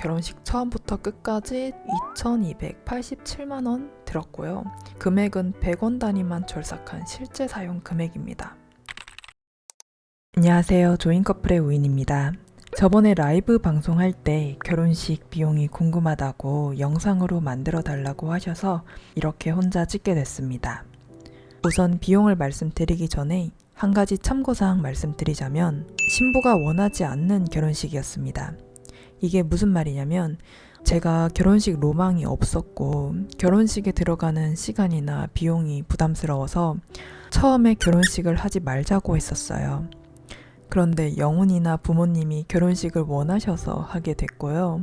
결혼식 처음부터 끝까지 2,287만원 들었고요. 금액은 100원 단위만 절삭한 실제 사용 금액입니다. 안녕하세요. 조인커플의 우인입니다. 저번에 라이브 방송할 때 결혼식 비용이 궁금하다고 영상으로 만들어 달라고 하셔서 이렇게 혼자 찍게 됐습니다. 우선 비용을 말씀드리기 전에 한 가지 참고사항 말씀드리자면 신부가 원하지 않는 결혼식이었습니다. 이게 무슨 말이냐면 제가 결혼식 로망이 없었고 결혼식에 들어가는 시간이나 비용이 부담스러워서 처음에 결혼식을 하지 말자고 했었어요. 그런데 영훈이나 부모님이 결혼식을 원하셔서 하게 됐고요.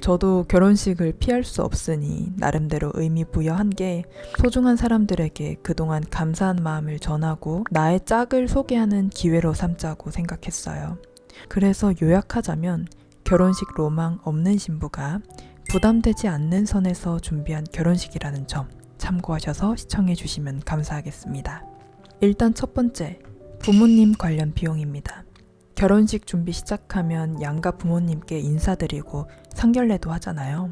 저도 결혼식을 피할 수 없으니 나름대로 의미 부여한 게 소중한 사람들에게 그동안 감사한 마음을 전하고 나의 짝을 소개하는 기회로 삼자고 생각했어요. 그래서 요약하자면 결혼식 로망 없는 신부가 부담되지 않는 선에서 준비한 결혼식이라는 점 참고하셔서 시청해 주시면 감사하겠습니다. 일단 첫 번째, 부모님 관련 비용입니다. 결혼식 준비 시작하면 양가 부모님께 인사드리고 상견례도 하잖아요.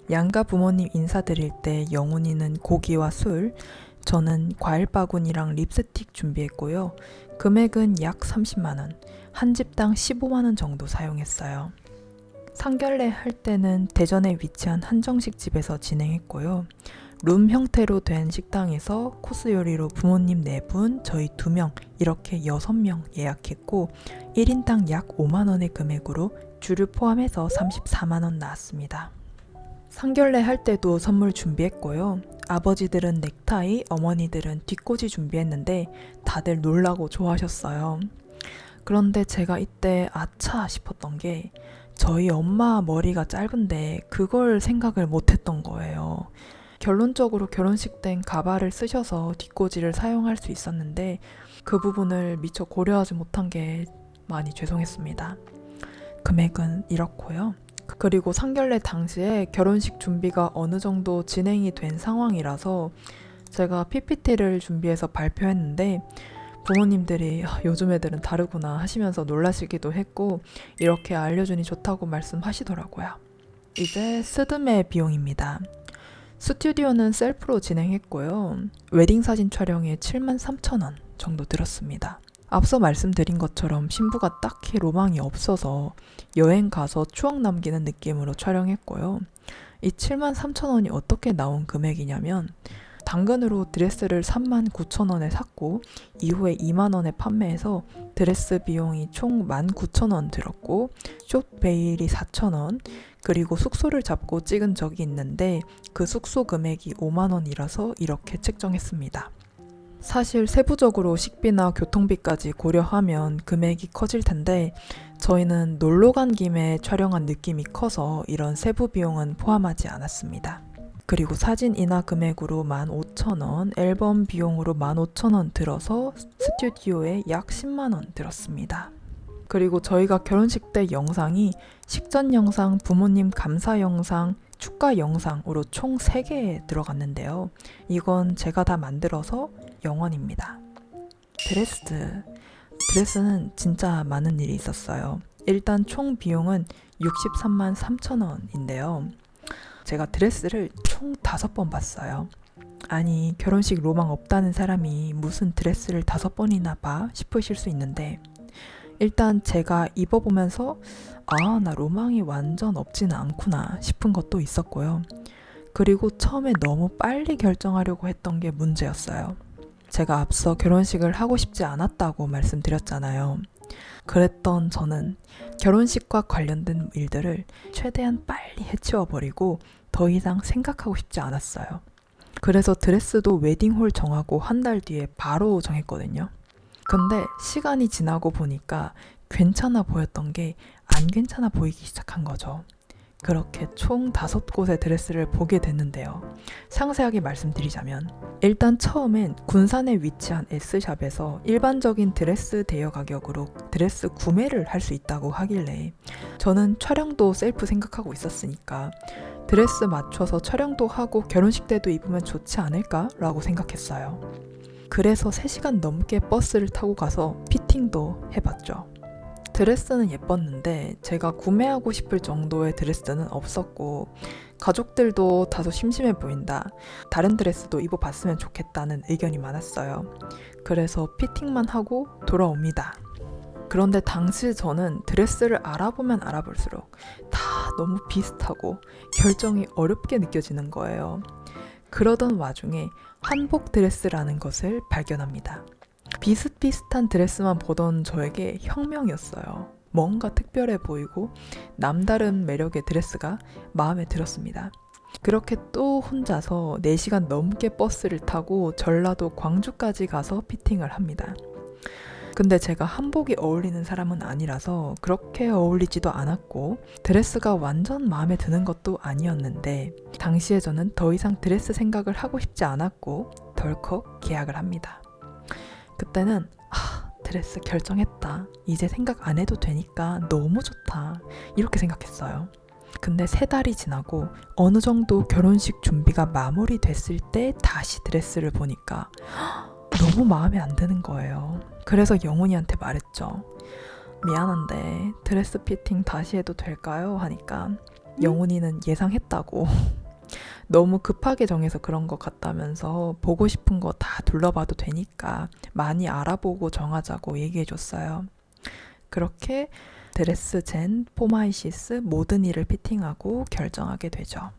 양가 부모님 인사드릴 때 영훈이는 고기와 술, 저는 과일 바구니랑 립스틱 준비했고요. 금액은 약 30만원, 한 집당 15만원 정도 사용했어요. 상견례 할 때는 대전에 위치한 한정식 집에서 진행했고요. 룸 형태로 된 식당에서 코스 요리로 부모님 4분, 저희 2명 이렇게 6명 예약했고 1인당 약 5만원의 금액으로 주류 포함해서 34만원 나왔습니다. 상견례 할 때도 선물 준비했고요. 아버지들은 넥타이, 어머니들은 뒷꽂이 준비했는데 다들 놀라고 좋아하셨어요. 그런데 제가 이때 아차 싶었던 게 저희 엄마 머리가 짧은데 그걸 생각을 못했던 거예요. 결론적으로 결혼식 땐 가발을 쓰셔서 뒷꽂이를 사용할 수 있었는데 그 부분을 미처 고려하지 못한 게 많이 죄송했습니다. 금액은 이렇고요. 그리고 상견례 당시에 결혼식 준비가 어느 정도 진행이 된 상황이라서 제가 PPT를 준비해서 발표했는데 부모님들이 요즘 애들은 다르구나 하시면서 놀라시기도 했고 이렇게 알려주니 좋다고 말씀하시더라고요. 이제 스드메 비용입니다. 스튜디오는 셀프로 진행했고요. 웨딩 사진 촬영에 73,000원 정도 들었습니다. 앞서 말씀드린 것처럼 신부가 딱히 로망이 없어서 여행 가서 추억 남기는 느낌으로 촬영했고요. 이 73,000원이 어떻게 나온 금액이냐면 당근으로 드레스를 39,000원에 샀고 이후에 2만원에 판매해서 드레스 비용이 총 19,000원 들었고 숏 베일이 4,000원 그리고 숙소를 잡고 찍은 적이 있는데 그 숙소 금액이 5만원이라서 이렇게 책정했습니다. 사실 세부적으로 식비나 교통비까지 고려하면 금액이 커질 텐데 저희는 놀러 간 김에 촬영한 느낌이 커서 이런 세부 비용은 포함하지 않았습니다. 그리고 사진 인화 금액으로 15,000원, 앨범 비용으로 15,000원 들어서 스튜디오에 약 10만원 들었습니다. 그리고 저희가 결혼식 때 영상이 식전 영상, 부모님 감사 영상, 축가 영상으로 총 3개 들어갔는데요. 이건 제가 다 만들어서 영원입니다. 드레스는 진짜 많은 일이 있었어요. 일단 총 비용은 63만 3천원인데요. 제가 드레스를 총 5번 봤어요. 아니 결혼식 로망 없다는 사람이 무슨 드레스를 5번이나 봐 싶으실 수 있는데 일단 제가 입어보면서 나 로망이 완전 없지는 않구나 싶은 것도 있었고요. 그리고 처음에 너무 빨리 결정하려고 했던 게 문제였어요. 제가 앞서 결혼식을 하고 싶지 않았다고 말씀드렸잖아요. 그랬던 저는 결혼식과 관련된 일들을 최대한 빨리 해치워버리고 더 이상 생각하고 싶지 않았어요. 그래서 드레스도 웨딩홀 정하고 한 달 뒤에 바로 정했거든요. 근데 시간이 지나고 보니까 괜찮아 보였던 게 안 괜찮아 보이기 시작한 거죠. 그렇게 총 5곳의 드레스를 보게 됐는데요. 상세하게 말씀드리자면 일단 처음엔 군산에 위치한 S샵에서 일반적인 드레스 대여 가격으로 드레스 구매를 할 수 있다고 하길래 저는 촬영도 셀프 생각하고 있었으니까 드레스 맞춰서 촬영도 하고 결혼식 때도 입으면 좋지 않을까? 라고 생각했어요. 그래서 3시간 넘게 버스를 타고 가서 피팅도 해봤죠. 드레스는 예뻤는데 제가 구매하고 싶을 정도의 드레스는 없었고, 가족들도 다소 심심해 보인다, 다른 드레스도 입어봤으면 좋겠다는 의견이 많았어요. 그래서 피팅만 하고 돌아옵니다. 그런데 당시 저는 드레스를 알아보면 알아볼수록 다 너무 비슷하고 결정이 어렵게 느껴지는 거예요. 그러던 와중에 한복 드레스라는 것을 발견합니다. 비슷비슷한 드레스만 보던 저에게 혁명이었어요. 뭔가 특별해 보이고 남다른 매력의 드레스가 마음에 들었습니다. 그렇게 또 혼자서 4시간 넘게 버스를 타고 전라도 광주까지 가서 피팅을 합니다. 근데 제가 한복이 어울리는 사람은 아니라서 그렇게 어울리지도 않았고 드레스가 완전 마음에 드는 것도 아니었는데, 당시에 저는 더 이상 드레스 생각을 하고 싶지 않았고 덜컥 계약을 합니다. 그때는 드레스 결정했다, 이제 생각 안 해도 되니까 너무 좋다, 이렇게 생각했어요. 근데 3달이 지나고 어느 정도 결혼식 준비가 마무리됐을 때 다시 드레스를 보니까 너무 마음에 안 드는 거예요. 그래서 영훈이한테 말했죠. 미안한데 드레스 피팅 다시 해도 될까요? 하니까 영훈이는 예상했다고 너무 급하게 정해서 그런 것 같다면서 보고 싶은 거 다 둘러봐도 되니까 많이 알아보고 정하자고 얘기해줬어요. 그렇게 드레스, 젠, 포마이시스 모든 일을 피팅하고 결정하게 되죠.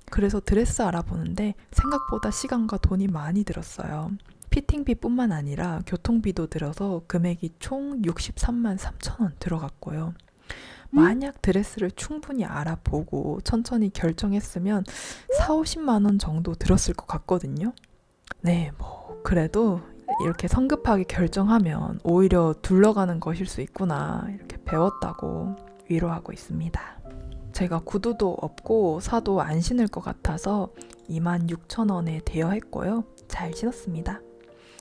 그래서 드레스 알아보는데 생각보다 시간과 돈이 많이 들었어요. 피팅비뿐만 아니라 교통비도 들어서 금액이 총 63만 3천 원 들어갔고요. 만약 드레스를 충분히 알아보고 천천히 결정했으면 40~50만 원 정도 들었을 것 같거든요. 네, 그래도 이렇게 성급하게 결정하면 오히려 둘러가는 것일 수 있구나, 이렇게 배웠다고 위로하고 있습니다. 제가 구두도 없고 사도 안 신을 것 같아서 26,000원에 대여했고요. 잘 신었습니다.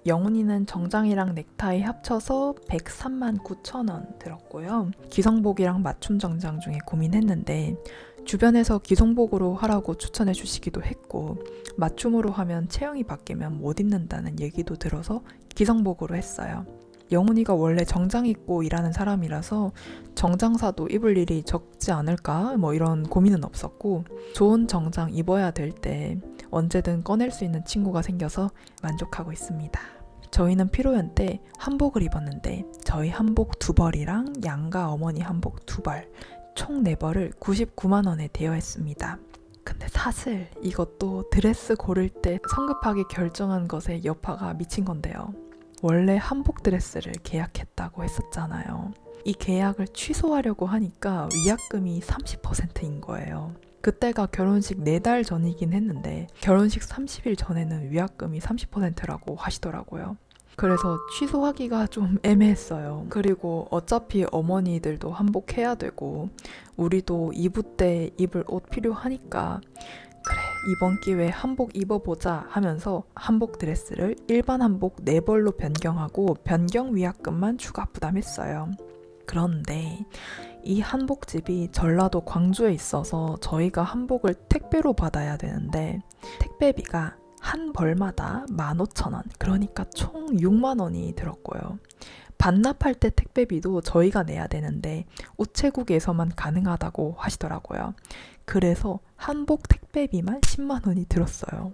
영훈이는 정장이랑 넥타이 합쳐서 103만 9천 원 들었고요. 기성복이랑 맞춤 정장 중에 고민했는데 주변에서 기성복으로 하라고 추천해 주시기도 했고, 맞춤으로 하면 체형이 바뀌면 못 입는다는 얘기도 들어서 기성복으로 했어요. 영훈이가 원래 정장 입고 일하는 사람이라서 정장 사도 입을 일이 적지 않을까 이런 고민은 없었고, 좋은 정장 입어야 될 때 언제든 꺼낼 수 있는 친구가 생겨서 만족하고 있습니다. 저희는 피로연 때 한복을 입었는데 저희 한복 2벌이랑 양가 어머니 한복 2벌 총 4벌을 99만 원에 대여했습니다. 근데 사실 이것도 드레스 고를 때 성급하게 결정한 것의 여파가 미친 건데요. 원래 한복 드레스를 계약했다고 했었잖아요. 이 계약을 취소하려고 하니까 위약금이 30%인 거예요. 그때가 결혼식 4달 전이긴 했는데 결혼식 30일 전에는 위약금이 30%라고 하시더라고요. 그래서 취소하기가 좀 애매했어요. 그리고 어차피 어머니들도 한복 해야 되고 우리도 이브 때 입을 옷 필요하니까 그래, 이번 기회에 한복 입어보자 하면서 한복 드레스를 일반 한복 4벌로 변경하고 변경 위약금만 추가 부담했어요. 그런데 이 한복집이 전라도 광주에 있어서 저희가 한복을 택배로 받아야 되는데 택배비가 한 벌마다 15,000원, 그러니까 총 6만 원이 들었고요. 반납할 때 택배비도 저희가 내야 되는데 우체국에서만 가능하다고 하시더라고요. 그래서 한복 택배비만 10만 원이 들었어요.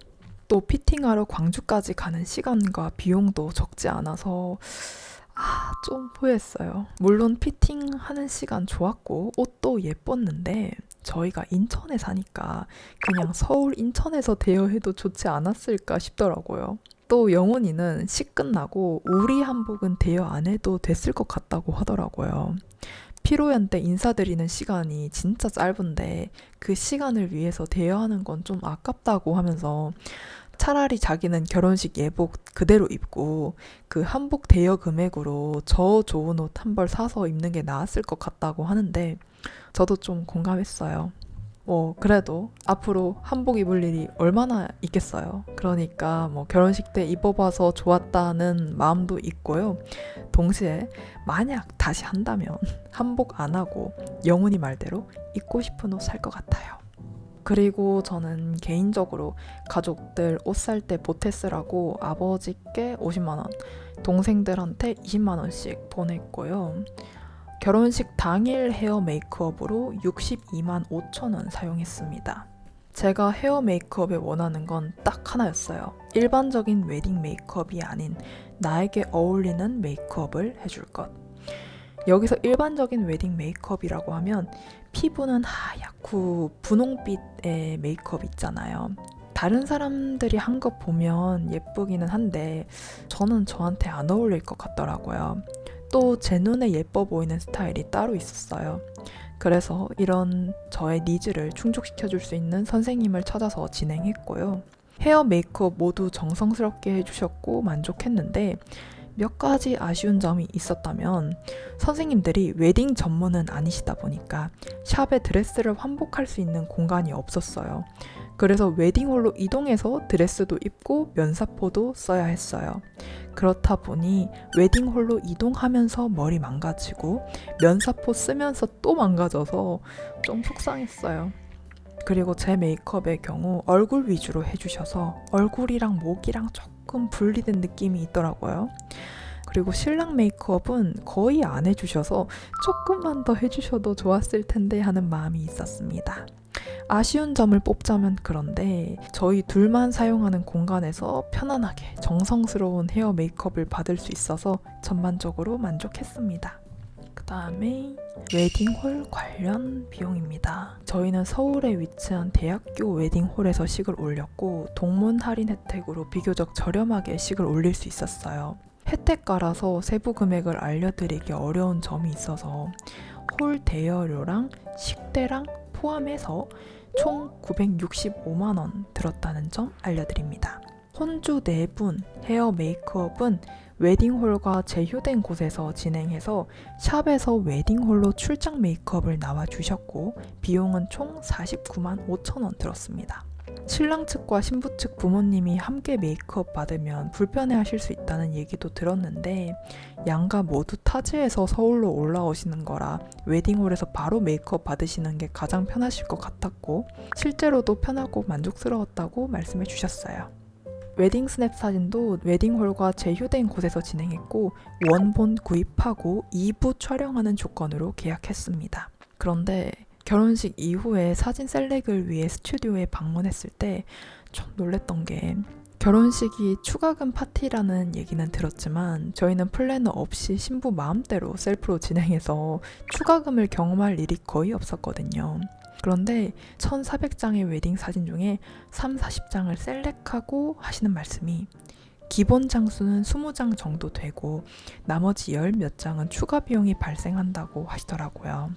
또 피팅하러 광주까지 가는 시간과 비용도 적지 않아서 좀 후회했어요. 물론 피팅하는 시간 좋았고 옷도 예뻤는데 저희가 인천에 사니까 그냥 서울 인천에서 대여해도 좋지 않았을까 싶더라고요. 또 영훈이는 식 끝나고 우리 한복은 대여 안 해도 됐을 것 같다고 하더라고요. 피로연 때 인사드리는 시간이 진짜 짧은데 그 시간을 위해서 대여하는 건 좀 아깝다고 하면서 차라리 자기는 결혼식 예복 그대로 입고 그 한복 대여 금액으로 저 좋은 옷 한 벌 사서 입는 게 나았을 것 같다고 하는데 저도 좀 공감했어요. 그래도 앞으로 한복 입을 일이 얼마나 있겠어요. 그러니까 결혼식 때 입어봐서 좋았다는 마음도 있고요. 동시에 만약 다시 한다면 한복 안 하고 영훈이 말대로 입고 싶은 옷 살 것 같아요. 그리고 저는 개인적으로 가족들 옷 살 때 보태 쓰라고 아버지께 50만 원, 동생들한테 20만 원씩 보냈고요. 결혼식 당일 헤어 메이크업으로 62만 5천 원 사용했습니다. 제가 헤어 메이크업에 원하는 건 딱 하나였어요. 일반적인 웨딩 메이크업이 아닌 나에게 어울리는 메이크업을 해줄 것. 여기서 일반적인 웨딩 메이크업이라고 하면 피부는 하얗고 분홍빛의 메이크업 있잖아요. 다른 사람들이 한 것 보면 예쁘기는 한데 저는 저한테 안 어울릴 것 같더라고요. 또 제 눈에 예뻐 보이는 스타일이 따로 있었어요. 그래서 이런 저의 니즈를 충족시켜 줄 수 있는 선생님을 찾아서 진행했고요. 헤어 메이크업 모두 정성스럽게 해주셨고 만족했는데 몇 가지 아쉬운 점이 있었다면 선생님들이 웨딩 전문은 아니시다 보니까 샵에 드레스를 환복할 수 있는 공간이 없었어요. 그래서 웨딩홀로 이동해서 드레스도 입고 면사포도 써야 했어요. 그렇다 보니 웨딩홀로 이동하면서 머리 망가지고 면사포 쓰면서 또 망가져서 좀 속상했어요. 그리고 제 메이크업의 경우 얼굴 위주로 해주셔서 얼굴이랑 목이랑 조금 분리된 느낌이 있더라고요. 그리고 신랑 메이크업은 거의 안 해주셔서 조금만 더 해주셔도 좋았을 텐데 하는 마음이 있었습니다. 아쉬운 점을 뽑자면 그런데 저희 둘만 사용하는 공간에서 편안하게 정성스러운 헤어 메이크업을 받을 수 있어서 전반적으로 만족했습니다. 그 다음에 웨딩홀 관련 비용입니다. 저희는 서울에 위치한 대학교 웨딩홀에서 식을 올렸고 동문 할인 혜택으로 비교적 저렴하게 식을 올릴 수 있었어요. 혜택가라서 세부 금액을 알려드리기 어려운 점이 있어서 홀 대여료랑 식대랑 포함해서 총 965만 원 들었다는 점 알려드립니다. 혼주 4분 헤어 메이크업은 웨딩홀과 제휴된 곳에서 진행해서 샵에서 웨딩홀로 출장 메이크업을 나와주셨고 비용은 총 49만 5천 원 들었습니다. 신랑 측과 신부 측 부모님이 함께 메이크업 받으면 불편해하실 수 있다는 얘기도 들었는데 양가 모두 타지에서 서울로 올라오시는 거라 웨딩홀에서 바로 메이크업 받으시는 게 가장 편하실 것 같았고 실제로도 편하고 만족스러웠다고 말씀해 주셨어요. 웨딩 스냅 사진도 웨딩홀과 제휴된 곳에서 진행했고 원본 구입하고 2부 촬영하는 조건으로 계약했습니다. 그런데 결혼식 이후에 사진 셀렉을 위해 스튜디오에 방문했을 때 좀 놀랬던 게 결혼식이 추가금 파티라는 얘기는 들었지만 저희는 플래너 없이 신부 마음대로 셀프로 진행해서 추가금을 경험할 일이 거의 없었거든요. 그런데 1400장의 웨딩 사진 중에 30-40장을 셀렉하고 하시는 말씀이 기본 장수는 20장 정도 되고 나머지 10몇 장은 추가 비용이 발생한다고 하시더라고요.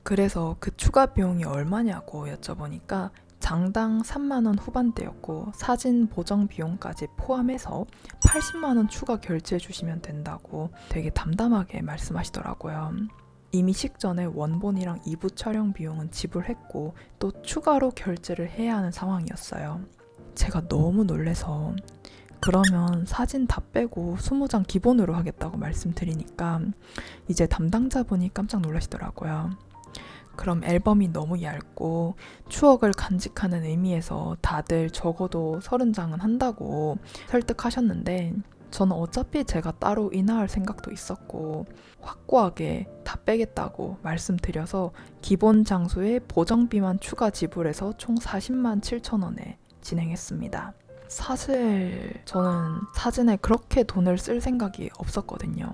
그래서 그 추가 비용이 얼마냐고 여쭤보니까 장당 3만 원 후반대였고 사진 보정 비용까지 포함해서 80만 원 추가 결제해 주시면 된다고 되게 담담하게 말씀하시더라고요. 이미 식전에 원본이랑 2부 촬영 비용은 지불했고 또 추가로 결제를 해야 하는 상황이었어요. 제가 너무 놀래서 그러면 사진 다 빼고 20장 기본으로 하겠다고 말씀드리니까 이제 담당자분이 깜짝 놀라시더라고요. 그럼 앨범이 너무 얇고 추억을 간직하는 의미에서 다들 적어도 30장은 한다고 설득하셨는데 저는 어차피 제가 따로 인하할 생각도 있었고 확고하게 다 빼겠다고 말씀드려서 기본 장소에 보정비만 추가 지불해서 총 40만 7천 원에 진행했습니다. 사실 저는 사진에 그렇게 돈을 쓸 생각이 없었거든요.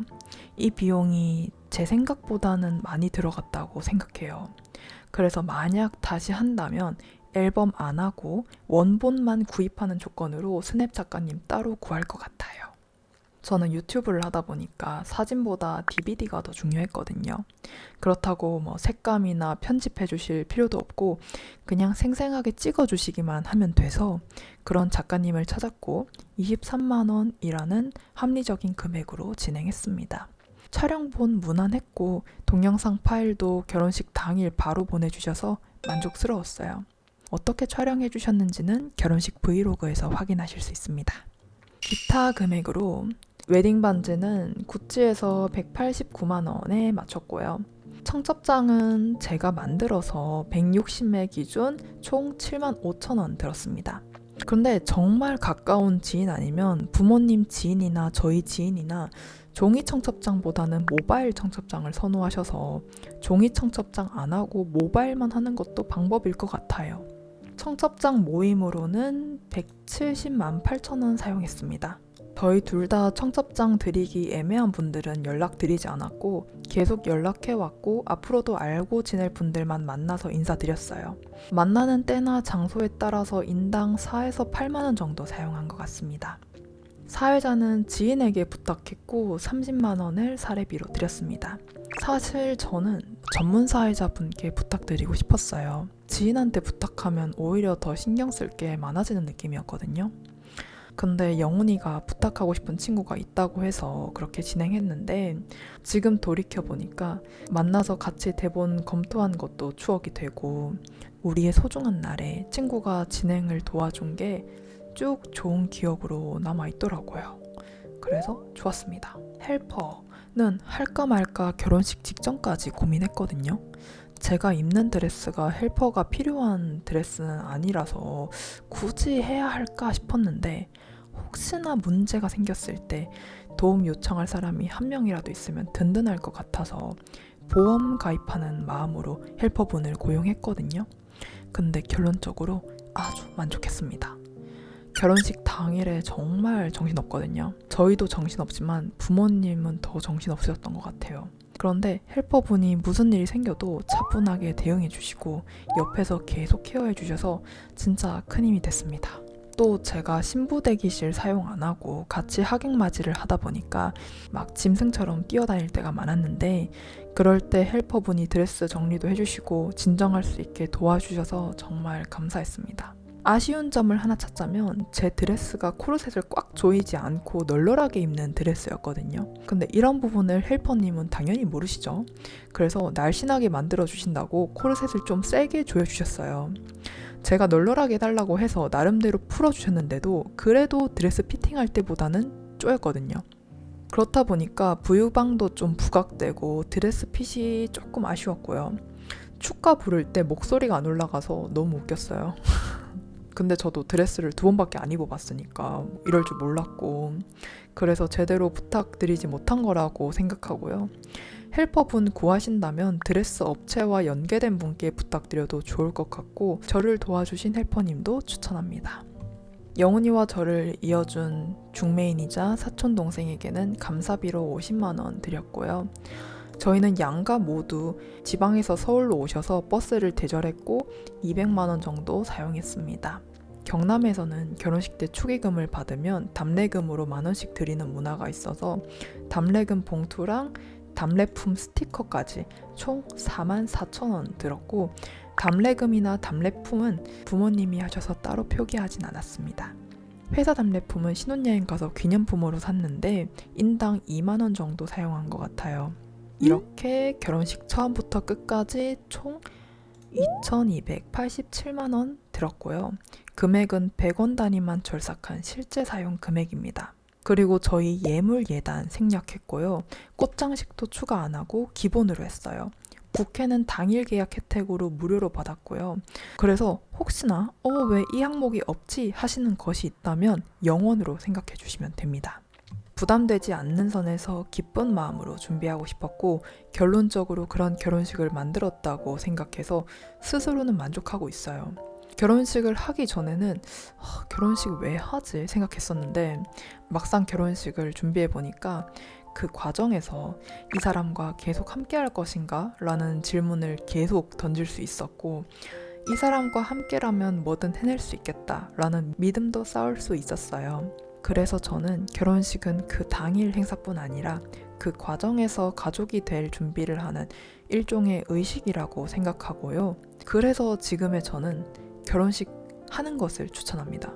이 비용이 제 생각보다는 많이 들어갔다고 생각해요. 그래서 만약 다시 한다면 앨범 안 하고 원본만 구입하는 조건으로 스냅 작가님 따로 구할 것 같아요. 저는 유튜브를 하다 보니까 사진보다 DVD가 더 중요했거든요. 그렇다고 뭐 색감이나 편집해 주실 필요도 없고 그냥 생생하게 찍어 주시기만 하면 돼서 그런 작가님을 찾았고 23만 원이라는 합리적인 금액으로 진행했습니다. 촬영본 무난했고 동영상 파일도 결혼식 당일 바로 보내주셔서 만족스러웠어요. 어떻게 촬영해 주셨는지는 결혼식 브이로그에서 확인하실 수 있습니다. 기타 금액으로 웨딩 반지는 구찌에서 189만 원에 맞췄고요. 청첩장은 제가 만들어서 160매 기준 총 7만 5천 원 들었습니다. 그런데 정말 가까운 지인 아니면 부모님 지인이나 저희 지인이나 종이 청첩장보다는 모바일 청첩장을 선호하셔서 종이 청첩장 안 하고 모바일만 하는 것도 방법일 것 같아요. 청첩장 모임으로는 170만 8천 원 사용했습니다. 저희 둘 다 청첩장 드리기 애매한 분들은 연락드리지 않았고 계속 연락해왔고 앞으로도 알고 지낼 분들만 만나서 인사드렸어요. 만나는 때나 장소에 따라서 인당 4에서 8만 원 정도 사용한 것 같습니다. 사회자는 지인에게 부탁했고 30만 원을 사례비로 드렸습니다. 사실 저는 전문 사회자분께 부탁드리고 싶었어요. 지인한테 부탁하면 오히려 더 신경 쓸 게 많아지는 느낌이었거든요. 근데 영훈이가 부탁하고 싶은 친구가 있다고 해서 그렇게 진행했는데 지금 돌이켜보니까 만나서 같이 대본 검토한 것도 추억이 되고 우리의 소중한 날에 친구가 진행을 도와준 게 쭉 좋은 기억으로 남아있더라고요. 그래서 좋았습니다. 헬퍼는 할까 말까 결혼식 직전까지 고민했거든요. 제가 입는 드레스가 헬퍼가 필요한 드레스는 아니라서 굳이 해야 할까 싶었는데 혹시나 문제가 생겼을 때 도움 요청할 사람이 한 명이라도 있으면 든든할 것 같아서 보험 가입하는 마음으로 헬퍼분을 고용했거든요. 근데 결론적으로 아주 만족했습니다. 결혼식 당일에 정말 정신없거든요. 저희도 정신없지만 부모님은 더 정신없으셨던 것 같아요. 그런데 헬퍼분이 무슨 일이 생겨도 차분하게 대응해 주시고 옆에서 계속 케어해 주셔서 진짜 큰 힘이 됐습니다. 또 제가 신부 대기실 사용 안 하고 같이 하객맞이를 하다 보니까 막 짐승처럼 뛰어다닐 때가 많았는데 그럴 때 헬퍼분이 드레스 정리도 해주시고 진정할 수 있게 도와주셔서 정말 감사했습니다. 아쉬운 점을 하나 찾자면 제 드레스가 코르셋을 꽉 조이지 않고 널널하게 입는 드레스였거든요. 근데 이런 부분을 헬퍼님은 당연히 모르시죠. 그래서 날씬하게 만들어주신다고 코르셋을 좀 세게 조여주셨어요. 제가 널널하게 해달라고 해서 나름대로 풀어주셨는데도 그래도 드레스 피팅할 때보다는 쪼였거든요. 그렇다 보니까 부유방도 좀 부각되고 드레스 핏이 조금 아쉬웠고요. 축가 부를 때 목소리가 안 올라가서 너무 웃겼어요. 근데 저도 드레스를 2번밖에 안 입어봤으니까 이럴 줄 몰랐고 그래서 제대로 부탁드리지 못한 거라고 생각하고요. 헬퍼분 구하신다면 드레스 업체와 연계된 분께 부탁드려도 좋을 것 같고 저를 도와주신 헬퍼님도 추천합니다. 영훈이와 저를 이어준 중매인이자 사촌동생에게는 감사비로 50만 원 드렸고요. 저희는 양가 모두 지방에서 서울로 오셔서 버스를 대절했고 200만 원 정도 사용했습니다. 경남에서는 결혼식 때 축의금을 받으면 답례금으로 10,000원씩 드리는 문화가 있어서 답례금 봉투랑 답례품 스티커까지 총 44,000원 들었고 답례금이나 답례품은 부모님이 하셔서 따로 표기하진 않았습니다. 회사 답례품은 신혼여행 가서 기념품으로 샀는데 인당 2만 원 정도 사용한 것 같아요. 이렇게 결혼식 처음부터 끝까지 총 2,287만 원 들었고요. 금액은 100원 단위만 절삭한 실제 사용 금액입니다. 그리고 저희 예물 예단 생략했고요. 꽃장식도 추가 안 하고 기본으로 했어요. 부케는 당일 계약 혜택으로 무료로 받았고요. 그래서 혹시나 왜 이 항목이 없지 하시는 것이 있다면 영원으로 생각해 주시면 됩니다. 부담되지 않는 선에서 기쁜 마음으로 준비하고 싶었고 결론적으로 그런 결혼식을 만들었다고 생각해서 스스로는 만족하고 있어요. 결혼식을 하기 전에는 결혼식 왜 하지 생각했었는데 막상 결혼식을 준비해보니까 그 과정에서 이 사람과 계속 함께 할 것인가? 라는 질문을 계속 던질 수 있었고 이 사람과 함께라면 뭐든 해낼 수 있겠다 라는 믿음도 쌓을 수 있었어요. 그래서 저는 결혼식은 그 당일 행사뿐 아니라 그 과정에서 가족이 될 준비를 하는 일종의 의식이라고 생각하고요. 그래서 지금의 저는 결혼식 하는 것을 추천합니다.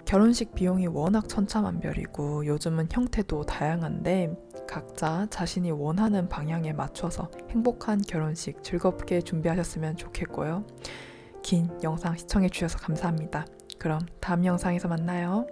결혼식 비용이 워낙 천차만별이고 요즘은 형태도 다양한데 각자 자신이 원하는 방향에 맞춰서 행복한 결혼식 즐겁게 준비하셨으면 좋겠고요. 긴 영상 시청해주셔서 감사합니다. 그럼 다음 영상에서 만나요.